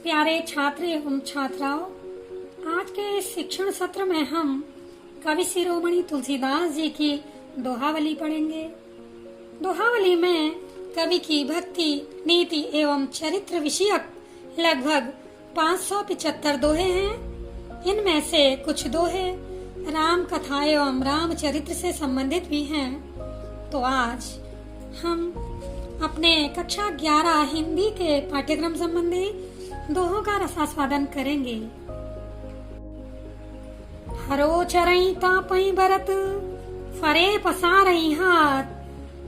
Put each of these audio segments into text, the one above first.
प्यारे छात्र एवं छात्राओं, आज के इस शिक्षण सत्र में हम कवि शिरोमणि तुलसीदास जी की दोहावली पढ़ेंगे। दोहावली में कवि की भक्ति, नीति एवं चरित्र विषयक लगभग 575 दोहे हैं। इनमें से कुछ दोहे राम कथा एवं रामचरित्र से संबंधित भी हैं। तो आज हम अपने कक्षा 11 हिंदी के पाठ्यक्रम संबंधी दोहों का रसास्वादन करेंगे। हरो चरई तापई बरत, फरे पसारई हाथ,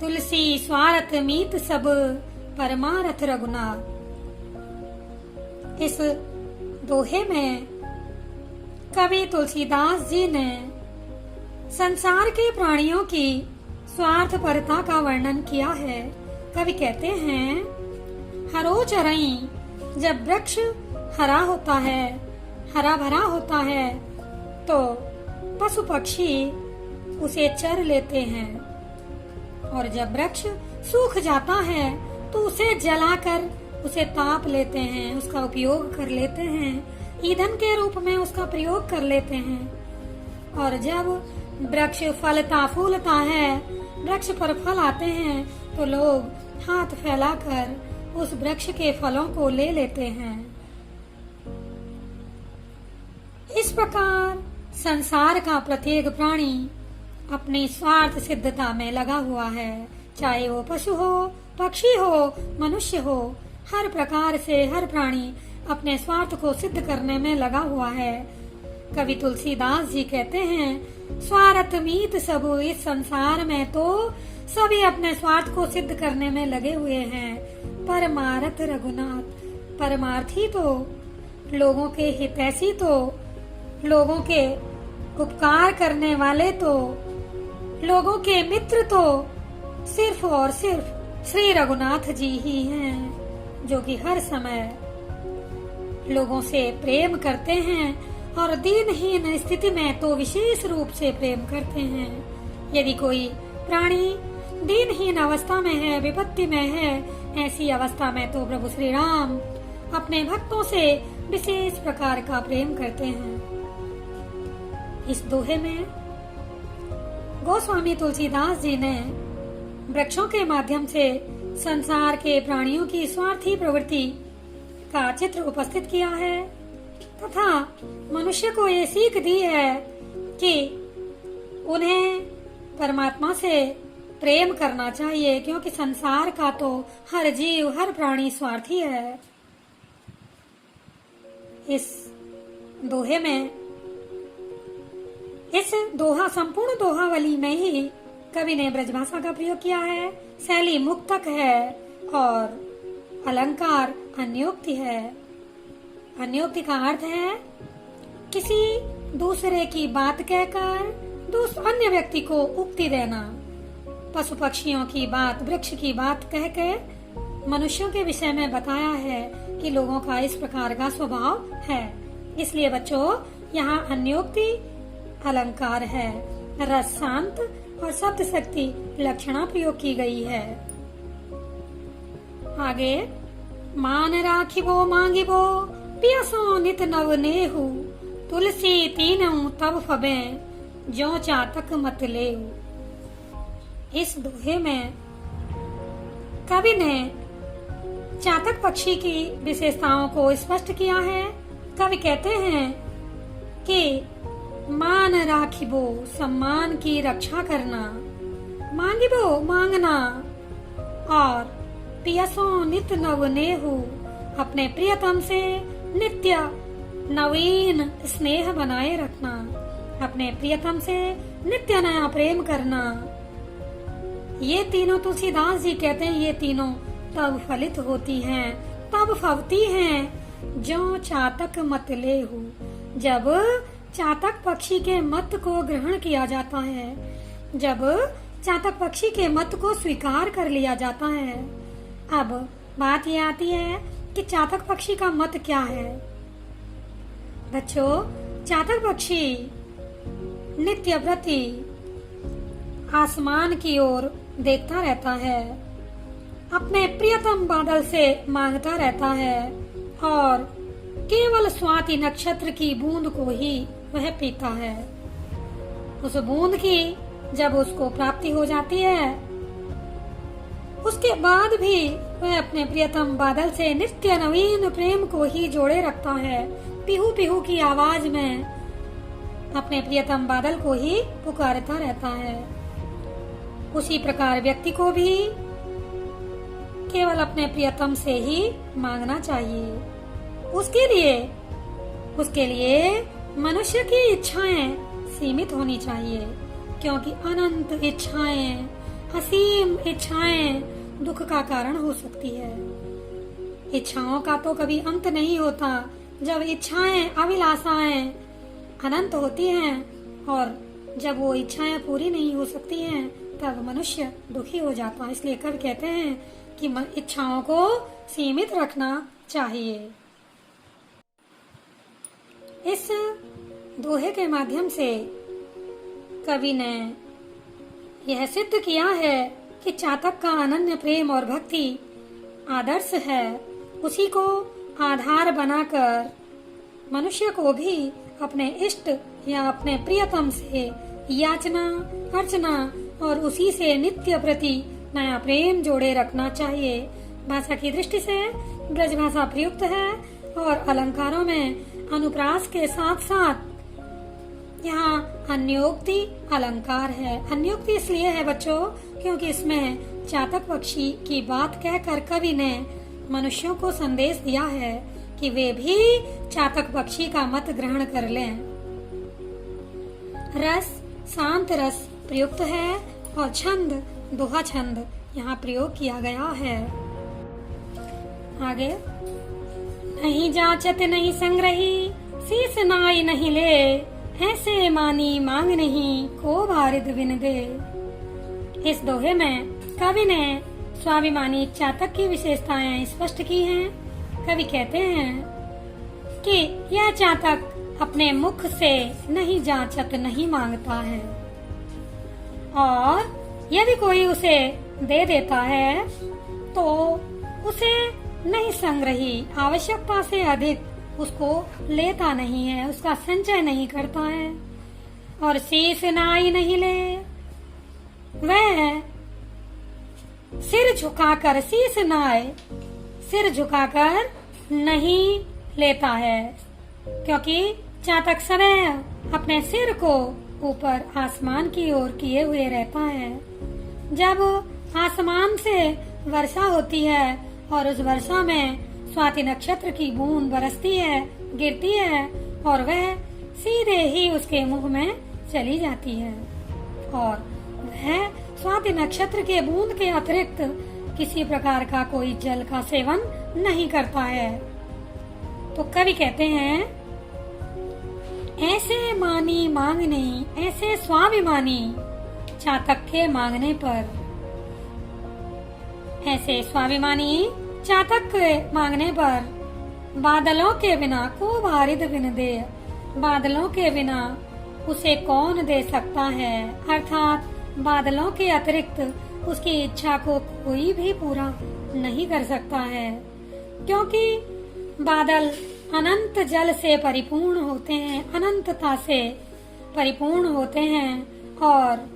तुलसी स्वारथ मीत सब, परमारथ रघुनाथ। इस दोहे में कवि तुलसीदास जी ने संसार के प्राणियों की स्वार्थपरता का वर्णन किया है। कवि कहते हैं, हरो चरई, जब वृक्ष हरा होता है, हरा भरा होता है, तो पशु पक्षी उसे चर लेते हैं, और जब वृक्ष सूख जाता है तो उसे जलाकर उसे ताप लेते हैं, उसका उपयोग कर लेते हैं, ईंधन के रूप में उसका प्रयोग कर लेते हैं। और जब वृक्ष फलता फूलता है, वृक्ष पर फल आते हैं, तो लोग हाथ फैलाकर उस वृक्ष के फलों को ले लेते हैं। इस प्रकार संसार का प्रत्येक प्राणी अपनी स्वार्थ सिद्धता में लगा हुआ है, चाहे वो पशु हो, पक्षी हो, मनुष्य हो। हर प्रकार से हर प्राणी अपने स्वार्थ को सिद्ध करने में लगा हुआ है। कवि तुलसीदास जी कहते हैं, स्वार्थ मीत सब, इस संसार में तो सभी अपने स्वार्थ को सिद्ध करने में लगे हुए हैं। परमारथ रघुनाथ, परमार्थी तो, लोगों के हितैषी तो, लोगों के उपकार करने वाले तो, लोगों के मित्र तो सिर्फ और सिर्फ श्री रघुनाथ जी ही हैं, जो कि हर समय लोगों से प्रेम करते हैं और दीनहीन स्थिति में तो विशेष रूप से प्रेम करते हैं। यदि कोई प्राणी दीनहीन अवस्था में है, विपत्ति में है, ऐसी अवस्था में तो प्रभु श्री राम अपने भक्तों से विशेष प्रकार का प्रेम करते हैं। इस दोहे में गोस्वामी तुलसीदास जी ने वृक्षों के माध्यम से संसार के प्राणियों की स्वार्थी प्रवृत्ति का चित्र उपस्थित किया है, तथा मनुष्य को ये सीख दी है कि उन्हें परमात्मा से प्रेम करना चाहिए, क्योंकि संसार का तो हर जीव, हर प्राणी स्वार्थी है। इस दोहे में, इस संपूर्ण दोहावली में ही कवि ने ब्रजभाषा का प्रयोग किया है। शैली मुक्तक है और अलंकार अन्योक्ति है। अन्योक्ति का अर्थ है किसी दूसरे की बात कहकर अन्य व्यक्ति को उक्ति देना। पशु पक्षियों की बात, वृक्ष की बात कह के मनुष्यों के विषय में बताया है कि लोगों का इस प्रकार का स्वभाव है। इसलिए बच्चों, यहाँ अन्योक्ति अलंकार है, रस शांत और शब्द शक्ति लक्षणा प्रयोग की गई है। आगे, मान राखिबो मांगिबो, पियसो नित नव नेहु, तुलसी तीनऊ तब फबे, जो चातक मत लेहु। इस दोहे में कवि ने चातक पक्षी की विशेषताओं को स्पष्ट किया है। कवि कहते हैं कि मान राखिबो, सम्मान की रक्षा करना, मांगिबो मांगना, और पियसो नित नव नेहु, अपने प्रियतम से नित्य नवीन स्नेह बनाए रखना, अपने प्रियतम से नित्य नया प्रेम करना। ये तीनों तुलसीदास जी कहते हैं, ये तीनों तब फलित होती हैं, तब फवती हैं, जो चातक मत लेहु, जब चातक पक्षी के मत को ग्रहण किया जाता है, जब चातक पक्षी के मत को स्वीकार कर लिया जाता है। अब बात ये आती है कि चातक पक्षी का मत क्या है। बच्चों, चातक पक्षी नित्य प्रति आसमान की ओर देखता रहता है, अपने प्रियतम बादल से मांगता रहता है और केवल स्वाति नक्षत्र की बूंद को ही वह पीता है। उस बूंद की जब उसको प्राप्ति हो जाती है, उसके बाद भी वह अपने प्रियतम बादल से नित्य नवीन प्रेम को ही जोड़े रखता है। पीहू पीहू की आवाज में अपने प्रियतम बादल को ही पुकारता रहता है। उसी प्रकार व्यक्ति को भी केवल अपने प्रियतम से ही मांगना चाहिए। उसके लिए मनुष्य की इच्छाएं सीमित होनी चाहिए, क्योंकि अनंत इच्छाएं, असीम इच्छाएं दुख का कारण हो सकती है। इच्छाओं का तो कभी अंत नहीं होता। जब इच्छाएं, अभिलाषाएं अनंत होती हैं और जब वो इच्छाएं पूरी नहीं हो सकती हैं, तब मनुष्य दुखी हो जाता है। इसलिए कवि कहते हैं कि इच्छाओं को सीमित रखना चाहिए। इस दोहे के माध्यम से कवि ने यह सिद्ध किया है कि चातक का अनन्य प्रेम और भक्ति आदर्श है। उसी को आधार बनाकर मनुष्य को भी अपने इष्ट या अपने प्रियतम से याचना, अर्चना और उसी से नित्य प्रति नया प्रेम जोड़े रखना चाहिए। भाषा की दृष्टि से ब्रज भाषा प्रयुक्त है और अलंकारों में अनुप्रास के साथ साथ यहाँ अन्योक्ति अलंकार है। अन्योक्ति इसलिए है बच्चों, क्योंकि इसमें चातक पक्षी की बात कहकर कवि ने मनुष्यों को संदेश दिया है कि वे भी चातक पक्षी का मत ग्रहण कर लें। रस शांत रस प्रयुक्त है और छंद दोहा छंद यहाँ प्रयोग किया गया है। आगे, नहीं जाचत नहीं संग्रही, शीस नाई नहीं ले, ऐसे मानी मांग नहीं, को बारिद बिन दे। इस दोहे में कवि ने स्वाभिमानी चातक की विशेषताएं स्पष्ट की हैं। कवि कहते हैं कि यह चातक अपने मुख से नहीं जाचत नहीं मांगता है, और यदि कोई उसे दे देता है तो उसे नहीं संग्रही, आवश्यकता से अधिक उसको लेता नहीं है, उसका संचय नहीं करता है। और शीस नाई नहीं ले, वह सिर झुकाकर, शीस नाय सिर झुकाकर नहीं लेता है, क्योंकि चातक सदैव अपने सिर को ऊपर आसमान की ओर किए हुए रहता है। जब आसमान से वर्षा होती है और उस वर्षा में स्वाति नक्षत्र की बूंद बरसती है, गिरती है, और वह सीधे ही उसके मुंह में चली जाती है, और वह स्वाति नक्षत्र के बूंद के अतिरिक्त किसी प्रकार का कोई जल का सेवन नहीं करता है। तो कवि कहते हैं, ऐसे मानी मांग नहीं, ऐसे स्वाभिमानी चातक के मांगने पर, ऐसे स्वाभिमानी चातक के मांगने पर बादलों के बिना को बारिद बिन दे, बादलों के बिना उसे कौन दे सकता है। अर्थात बादलों के अतिरिक्त उसकी इच्छा को कोई भी पूरा नहीं कर सकता है, क्योंकि बादल अनंत जल से परिपूर्ण होते हैं, अनंतता से परिपूर्ण होते हैं, और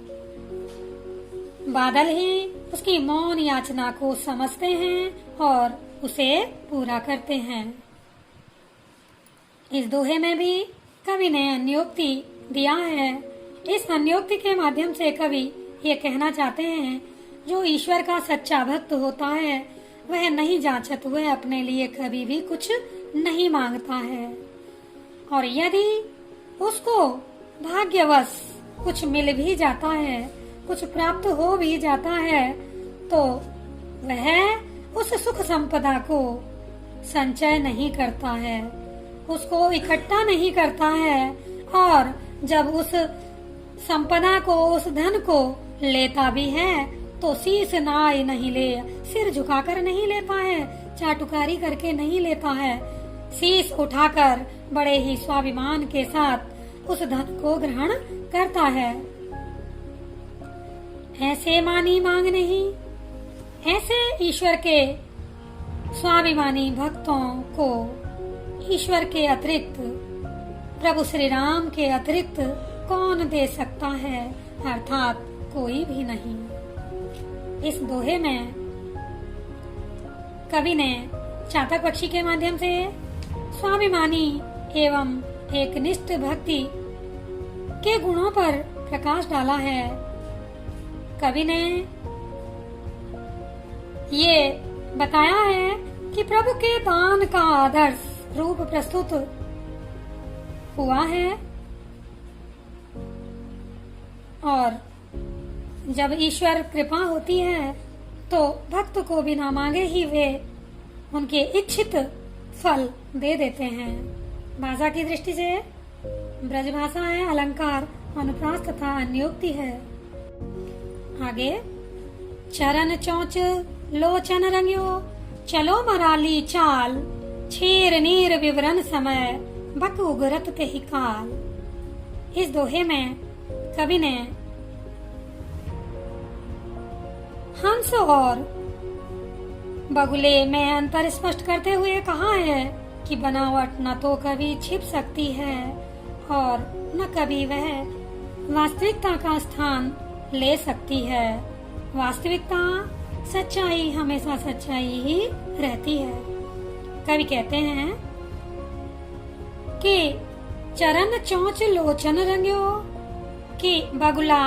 बादल ही उसकी मौन याचना को समझते हैं और उसे पूरा करते हैं। इस दोहे में भी कवि ने अन्योक्ति दिया है। इस अन्योक्ति के माध्यम से कवि ये कहना चाहते हैं, जो ईश्वर का सच्चा भक्त होता है वह नहीं जांचत, वह अपने लिए कभी भी कुछ नहीं मांगता है, और यदि उसको भाग्यवश कुछ मिल भी जाता है, कुछ प्राप्त हो भी जाता है, तो वह उस सुख संपदा को संचय नहीं करता है, उसको इकट्ठा नहीं करता है, और जब उस संपदा को, उस धन को लेता भी है तो शीस नाय नहीं ले, सिर झुकाकर नहीं लेता है, चाटुकारी करके नहीं लेता है, शीस उठाकर बड़े ही स्वाभिमान के साथ उस धन को ग्रहण करता है। ऐसे मानी मांग नहीं, ऐसे ईश्वर के स्वाभिमानी भक्तों को ईश्वर के अतिरिक्त, प्रभु श्री राम के अतिरिक्त कौन दे सकता है, अर्थात कोई भी नहीं। इस दोहे में कवि ने चातक पक्षी के माध्यम से स्वाभिमानी एवं एकनिष्ठ भक्ति के गुणों पर प्रकाश डाला है। कवि ने ये बताया है कि प्रभु के दान का आदर्श रूप प्रस्तुत हुआ है और जब ईश्वर कृपा होती है तो भक्त को बिना मांगे ही वे उनके इच्छित फल दे देते हैं। भाषा की दृष्टि से ब्रज भाषा है, अलंकार, अनुप्रास तथा अन्योक्ति है। आगे, चरण चौच लोचन रंग्यो, चलो मराली चाल, छेर नीर विवरण समय, बक उगरत ते ही काल। इस दोहे में कवि ने हंस और बगुले में अंतर स्पष्ट करते हुए कहा है कि बनावट न तो कभी छिप सकती है और न कभी वह वास्तविकता का स्थान ले सकती है। वास्तविकता, सच्चाई हमेशा सच्चाई ही रहती है। कवि कहते हैं कि चरण चोंच लोचन रंग्यो, कि बगुला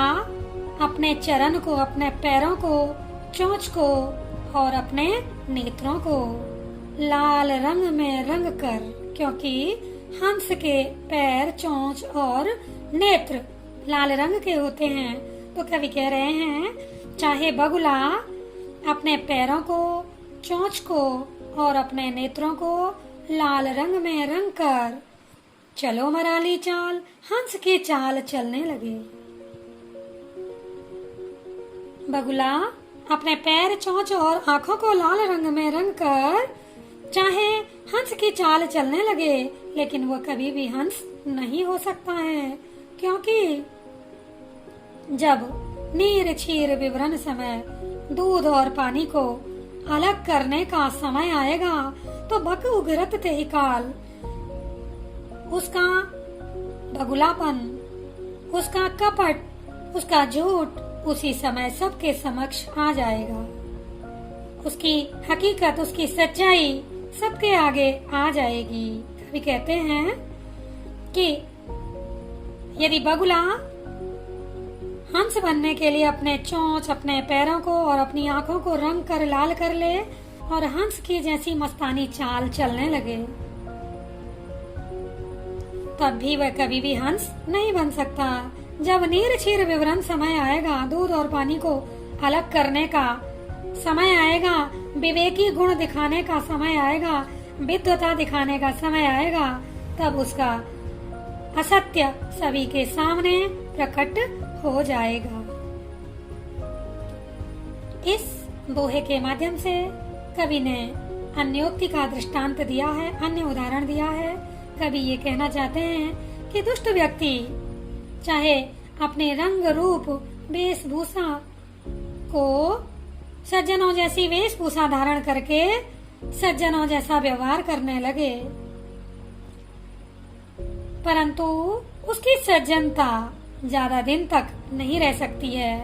अपने चरण को, अपने पैरों को, चोंच को और अपने नेत्रों को लाल रंग में रंग कर, क्योंकि हंस के पैर, चोंच और नेत्र लाल रंग के होते हैं, तो कवि कह रहे हैं चाहे बगुला अपने पैरों को, चोंच को और अपने नेत्रों को लाल रंग में रंग कर चलो मराली चाल, हंस की चाल चलने लगे। बगुला अपने पैर, चोंच और आंखों को लाल रंग में रंग कर चाहे हंस की चाल चलने लगे, लेकिन वो कभी भी हंस नहीं हो सकता है, क्योंकि जब नीर क्षीर विवरण समय, दूध और पानी को अलग करने का समय आएगा तो बक उगरत ते ही काल, उसका बगुलापन, उसका कपट, उसका झूठ उसी समय सबके समक्ष आ जाएगा। उसकी हकीकत, उसकी सच्चाई सबके आगे आ जाएगी। कवि कहते हैं कि यदि बगुला हंस बनने के लिए अपने चोंच, अपने पैरों को और अपनी आंखों को रंग कर लाल कर ले और हंस की जैसी मस्तानी चाल चलने लगे, तब भी वह कभी भी हंस नहीं बन सकता। जब नीर क्षीर विवरण समय आएगा, दूध और पानी को अलग करने का समय आएगा, विवेकी गुण दिखाने का समय आएगा, विद्वता दिखाने का समय आएगा, तब उसका असत्य सभी के सामने प्रकट हो जाएगा। इस दोहे के माध्यम से कवि ने अन्योक्ति का दृष्टांत दिया है, अन्य उदाहरण दिया है। कवि ये कहना चाहते हैं कि दुष्ट व्यक्ति चाहे अपने रंग रूप वेशभूषा को सज्जनों जैसी वेशभूषा धारण करके सज्जनों जैसा व्यवहार करने लगे, परंतु उसकी सज्जनता ज्यादा दिन तक नहीं रह सकती है।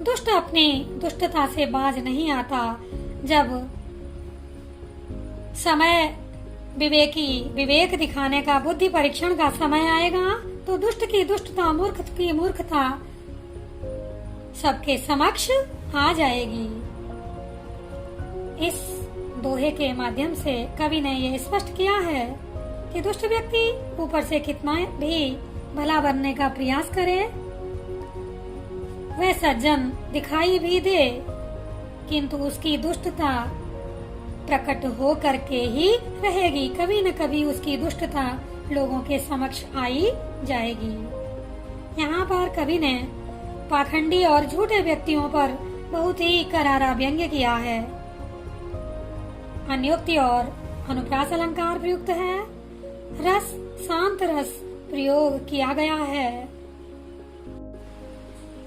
दुष्ट अपनी दुष्टता से बाज नहीं आता। जब समय विवेक दिखाने का, बुद्धि परीक्षण का समय आएगा तो दुष्ट की दुष्टता, मूर्ख की मूर्खता सबके समक्ष आ जाएगी। इस दोहे के माध्यम से कवि ने यह स्पष्ट किया है कि दुष्ट व्यक्ति ऊपर से कितना भी भला बनने का प्रयास करे, वह सज्जन दिखाई भी दे, किंतु उसकी दुष्टता प्रकट हो करके ही रहेगी। कभी न कभी उसकी दुष्टता लोगों के समक्ष आई जाएगी। यहाँ पर कवि ने पाखंडी और झूठे व्यक्तियों पर बहुत ही करारा व्यंग्य किया है। अन्योक्ति और अनुप्रास अलंकार प्रयुक्त है। रस, शांत रस प्रयोग किया गया है।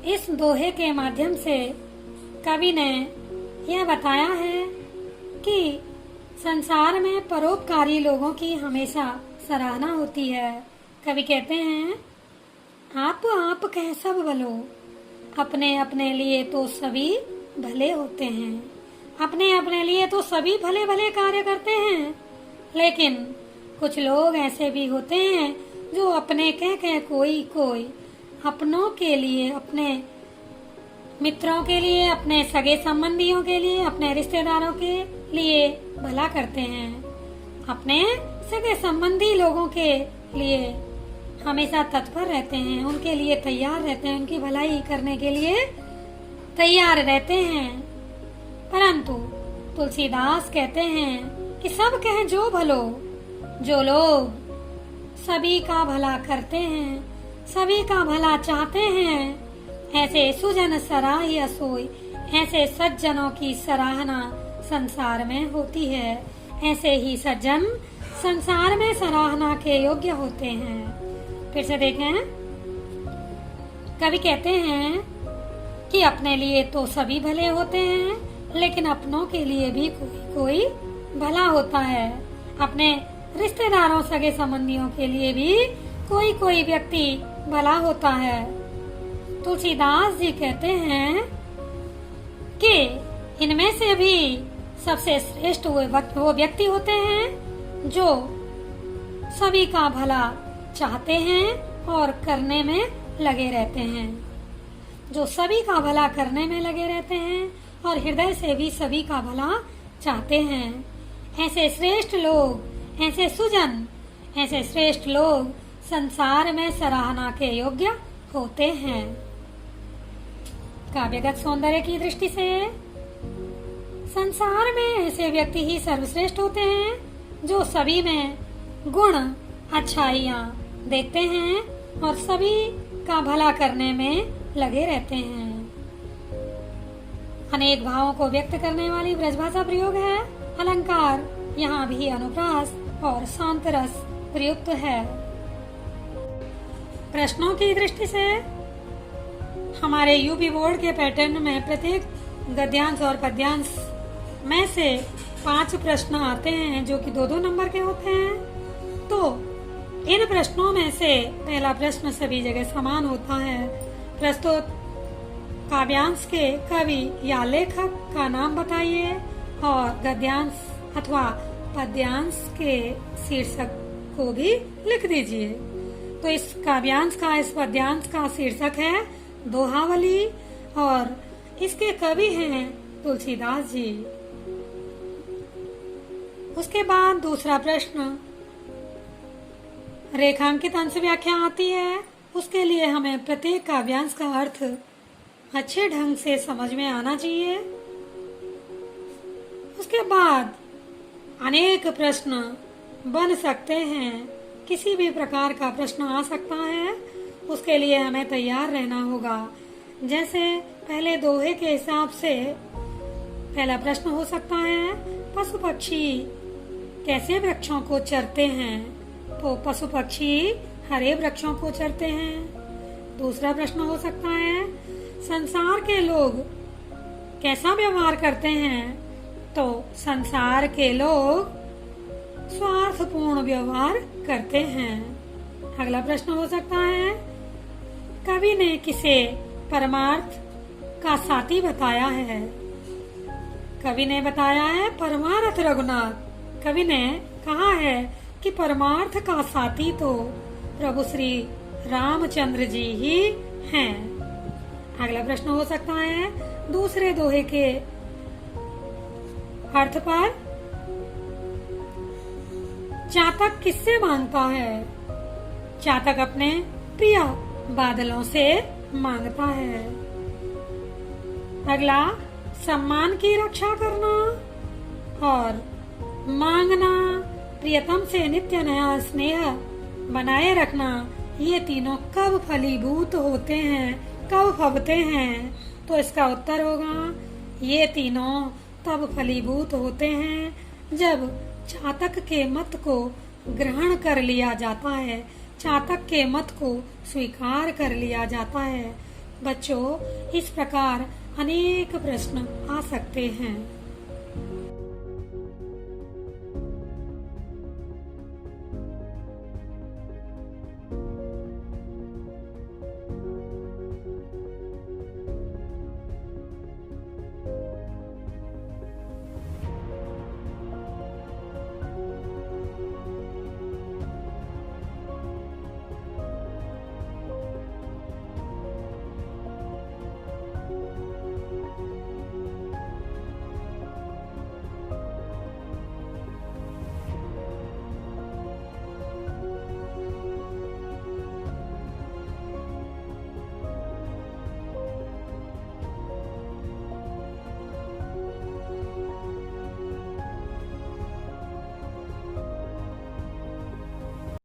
इस दोहे के माध्यम से कवि ने यह बताया है कि संसार में परोपकारी लोगों की हमेशा सराहना होती है। कवि कहते हैं, आप कह सब भलो, अपने अपने लिए तो सभी भले होते हैं। अपने अपने लिए तो सभी भले भले कार्य करते हैं, लेकिन कुछ लोग ऐसे भी होते हैं जो अपने कह कोई कोई अपनों के लिए, अपने मित्रों के लिए, अपने सगे संबंधियों के लिए, अपने रिश्तेदारों के लिए भला करते हैं। अपने सगे संबंधी लोगों के लिए हमेशा तत्पर रहते हैं, उनके लिए तैयार रहते हैं, उनकी भलाई करने के लिए तैयार रहते हैं। परंतु तुलसीदास कहते हैं कि सब कह जो भलो, जो लोग सभी का भला करते हैं, सभी का भला चाहते हैं, ऐसे सुजन सराहिया सोई, ऐसे सज्जनों की सराहना संसार में होती है। ऐसे ही सज्जन संसार में सराहना के योग्य होते हैं। फिर से देखें, कवि कहते हैं कि अपने लिए तो सभी भले होते हैं, लेकिन अपनों के लिए भी कोई भला होता है। अपने रिश्तेदारों, सगे संबंधियों के लिए भी कोई व्यक्ति भला होता है। तुलसीदास जी कहते हैं कि इनमें से भी सबसे श्रेष्ठ वो व्यक्ति होते हैं जो सभी का भला चाहते हैं और करने में लगे रहते हैं, जो सभी का भला करने में लगे रहते हैं और हृदय से भी सभी का भला चाहते हैं। ऐसे श्रेष्ठ लोग, ऐसे सुजन, ऐसे श्रेष्ठ लोग संसार में सराहना के योग्य होते हैं। काव्यगत सौंदर्य की दृष्टि से संसार में ऐसे व्यक्ति ही सर्वश्रेष्ठ होते हैं जो सभी में गुण, अच्छाइयाँ देखते हैं और सभी का भला करने में लगे रहते हैं। अनेक भावों को व्यक्त करने वाली ब्रजभाषा प्रयोग है। अलंकार यहाँ भी अनुप्रास और शांत रस प्रयुक्त है। प्रश्नों की दृष्टि से हमारे यूपी बोर्ड के पैटर्न में प्रत्येक गद्यांश और पद्यांश में से 5 प्रश्न आते हैं जो कि 2-2 नंबर के होते हैं। तो इन प्रश्नों में से पहला प्रश्न सभी जगह समान होता है। प्रस्तुत काव्यांश के कवि या लेखक का नाम बताइए और गद्यांश अथवा पद्यांश के शीर्षक को भी लिख दीजिए। तो इस काव्यांश का, इस पद्यांश का शीर्षक है दोहावली और इसके कवि हैं तुलसीदास जी। उसके बाद दूसरा प्रश्न रेखांकित अंश व्याख्या आती है। उसके लिए हमें प्रत्येक काव्यांश का अर्थ अच्छे ढंग से समझ में आना चाहिए। उसके बाद अनेक प्रश्न बन सकते हैं, किसी भी प्रकार का प्रश्न आ सकता है, उसके लिए हमें तैयार रहना होगा। जैसे पहले दोहे के हिसाब से पहला प्रश्न हो सकता है, पशु पक्षी कैसे वृक्षों को चरते हैं? तो पशु पक्षी हरे वृक्षों को चरते हैं। दूसरा प्रश्न हो सकता है, संसार के लोग कैसा व्यवहार करते हैं? तो संसार के लोग स्वार्थपूर्ण व्यवहार करते हैं। अगला प्रश्न हो सकता है, कवि ने किसे परमार्थ का साथी बताया है? कवि ने बताया है परमार्थ रघुनाथ। कवि ने कहा है कि परमार्थ का साथी तो प्रभु श्री रामचंद्र जी ही हैं। अगला प्रश्न हो सकता है, दूसरे दोहे के अर्थ पर चातक किससे मांगता है? चातक अपने प्रिय बादलों से मांगता है। अगला, सम्मान की रक्षा करना और मांगना, प्रियतम से नित्य नया स्नेह बनाए रखना, ये तीनों कब फलीभूत होते हैं, कब फबते हैं? तो इसका उत्तर होगा, ये तीनों तब फलीभूत होते हैं जब चातक के मत को ग्रहण कर लिया जाता है, चातक के मत को स्वीकार कर लिया जाता है। बच्चों, इस प्रकार अनेक प्रश्न आ सकते हैं।